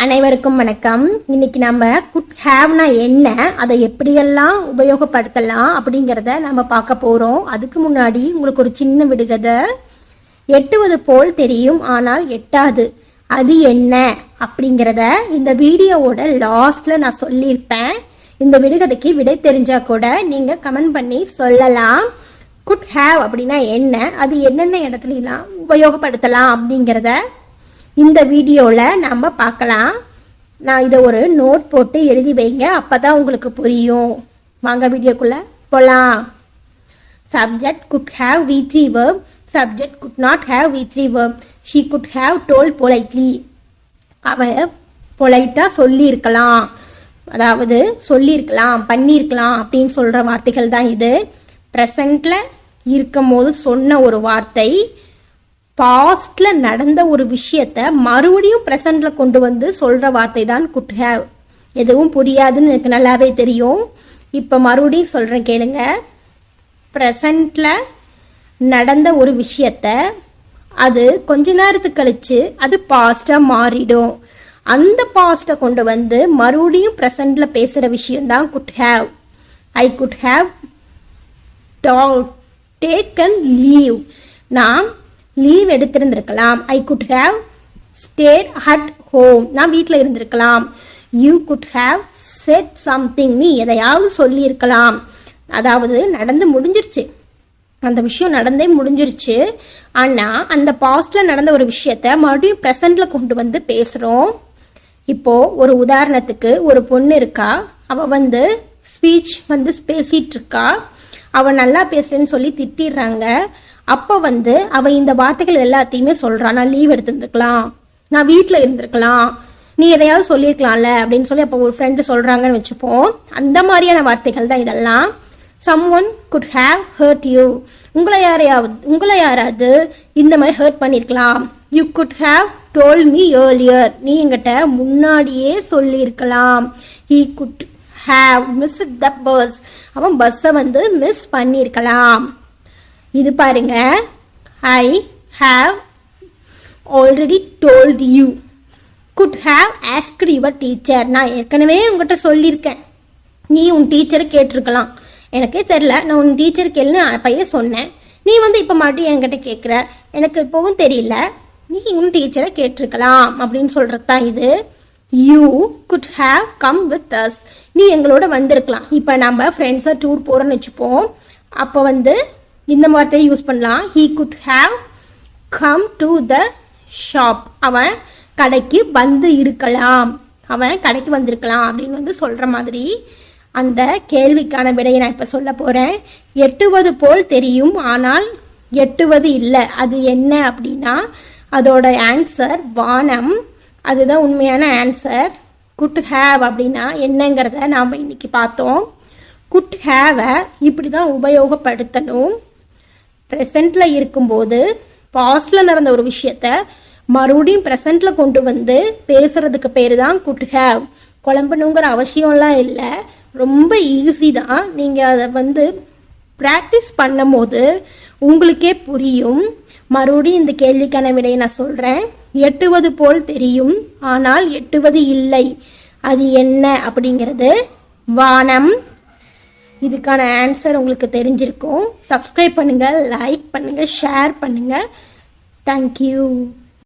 அனைவருக்கும் வணக்கம். இன்னைக்கு நம்ம குட் ஹேவ்னா என்ன, அதை எப்படியெல்லாம் உபயோகப்படுத்தலாம் அப்படிங்கிறத நம்ம பார்க்க போறோம். அதுக்கு முன்னாடி உங்களுக்கு ஒரு சின்ன விடுகதை. எட்டுவது போல் தெரியும் ஆனால் எட்டாது, அது என்ன அப்படிங்கிறத இந்த வீடியோவோட லாஸ்ட்ல நான் சொல்லியிருப்பேன். இந்த விடுகதைக்கு விடை தெரிஞ்சா கூட நீங்க கமெண்ட் பண்ணி சொல்லலாம். குட் ஹேவ் அப்படின்னா என்ன, அது என்னென்ன இடத்துலாம் உபயோகப்படுத்தலாம் அப்படிங்கிறத இந்த வீடியோவில் நம்ம பார்க்கலாம். நான் இதை ஒரு நோட் போட்டு எழுதி வைங்க, அப்போ தான் உங்களுக்கு புரியும். வாங்க வீடியோக்குள்ளே போகலாம். Subject good have V3 verb. Subject could not have V3 verb. She good have told politely. அவ பொலைட்டாக சொல்லியிருக்கலாம், அதாவது சொல்லியிருக்கலாம், பண்ணியிருக்கலாம் அப்படின்னு சொல்கிற வார்த்தைகள் தான் இது. ப்ரெசண்டில் இருக்கும் போது சொன்ன ஒரு வார்த்தை, பாஸ்ட்ல நடந்த ஒரு விஷயத்த மறுபடியும் ப்ரெசண்ட்ல கொண்டு வந்து சொல்ற வார்த்தை தான் குட் ஹேவ். எதுவும் புரியாதுன்னு எனக்கு நல்லாவே தெரியும். இப்போ மறுபடியும் சொல்றேன் கேளுங்க. ப்ரெசண்ட்ல நடந்த ஒரு விஷயத்த அது கொஞ்ச நேரத்துக்கு கழிச்சு அது பாஸ்டா மாறிடும். அந்த பாஸ்டை கொண்டு வந்து மறுபடியும் ப்ரெசண்ட்ல பேசுற விஷயம் தான் could have. I could have taken leave. நான் லீவ் எடுத்திருந்திருக்கலாம். I could have stayed at home. நான் வீட்டில் இருந்திருக்கலாம். You could have said something. நீ எதையாவது சொல்லியிருக்கலாம். அதாவது நடந்து முடிஞ்சிருச்சு, அந்த விஷயம் நடந்தே முடிஞ்சிருச்சு. ஆனால் அந்த பாஸ்ட்ல நடந்த ஒரு விஷயத்த மறுபடியும் ப்ரெசண்ட்ல கொண்டு வந்து பேசுகிறோம். இப்போ ஒரு உதாரணத்துக்கு, ஒரு பொண்ணு இருக்கா, அவ ஸ்பீச் பேசிட்டு இருக்கா. அவ நல்லா பேசுறேன்னு சொல்லி திட்டிடுறாங்க. அப்போ அவ இந்த வார்த்தைகள் எல்லாத்தையுமே சொல்றான். நான் லீவ் எடுத்துருந்துருக்கலாம், நான் வீட்டில் இருந்திருக்கலாம், நீ எதையாவது சொல்லியிருக்கலாம்ல அப்படின்னு சொல்லி அப்போ ஒரு ஃப்ரெண்டு சொல்றாங்கன்னு வச்சுப்போம். அந்த மாதிரியான வார்த்தைகள் தான் இதெல்லாம். someone could have hurt you. உங்களை யாராவது இந்த மாதிரி ஹர்ட் பண்ணியிருக்கலாம். you could have told me earlier. நீ என்கிட்ட முன்னாடியே சொல்லியிருக்கலாம். he could have missed the bus. அவன் பஸ்ஸை மிஸ் பண்ணியிருக்கலாம். இது பாருங்க, I have already told you. Could have asked your teacher. நான் ஏற்கனவே உங்ககிட்ட சொல்லியிருக்கேன், நீ உன் டீச்சரை கேட்டிருக்கலாம். எனக்கே தெரில, நான் உன் டீச்சர் கேளுன்னு அப்பயே சொன்னேன். நீ இப்போ மறுபடியும் என்கிட்ட கேட்குற, எனக்கு இப்போவும் தெரியல, நீ உன் டீச்சரை கேட்டிருக்கலாம் அப்படின்னு சொல்கிறது தான் இது. You could have come with us. நீ எங்களோட வந்திருக்கலாம். இப்போ நம்ம ஃப்ரெண்ட்ஸாக டூர் போகிறோன்னு வச்சுப்போம். அப்போ இந்த வார்த்தையை யூஸ் பண்ணலாம். he could have come to the shop. அவன் கடைக்கு இருக்கலாம், அவன் கடைக்கு வந்திருக்கலாம் அப்படின்னு சொல்ற மாதிரி. அந்த கேள்விக்கான விடையை நான் இப்ப சொல்ல போறேன். எட்டுவது போல் தெரியும் ஆனால் எட்டுவது இல்லை, அது என்ன அப்படின்னா அதோட ஆன்சர் வானம். அதுதான் உண்மையான ஆன்சர். குட் ஹேவ் அப்படின்னா என்னங்கிறத நாம் இன்னைக்கு பார்த்தோம். குட் ஹேவை இப்படி தான் உபயோகப்படுத்தணும். ப்ரெசண்ட்டில் இருக்கும்போது பாஸ்டில் நடந்த ஒரு விஷயத்த மறுபடியும் ப்ரெசண்ட்டில் கொண்டு வந்து பேசுறதுக்கு பேர் தான் குட் ஹேவ். குழம்பணுங்கிற அவசியம்லாம் இல்லை, ரொம்ப ஈஸி தான். நீங்கள் அதை ப்ராக்டிஸ் பண்ணும் போது உங்களுக்கே புரியும். மறுபடியும் இந்த கேள்விக்கான விடையை நான் சொல்கிறேன். எட்டுவது போல் தெரியும் ஆனால் எட்டுவது இல்லை, அது என்ன அப்படிங்கிறது வானம். இதுக்கான ஆன்சர் உங்களுக்கு தெரிஞ்சிருக்கும். சப்ஸ்கிரைப் பண்ணுங்கள், லைக் பண்ணுங்கள், ஷேர் பண்ணுங்கள். தேங்க்யூ.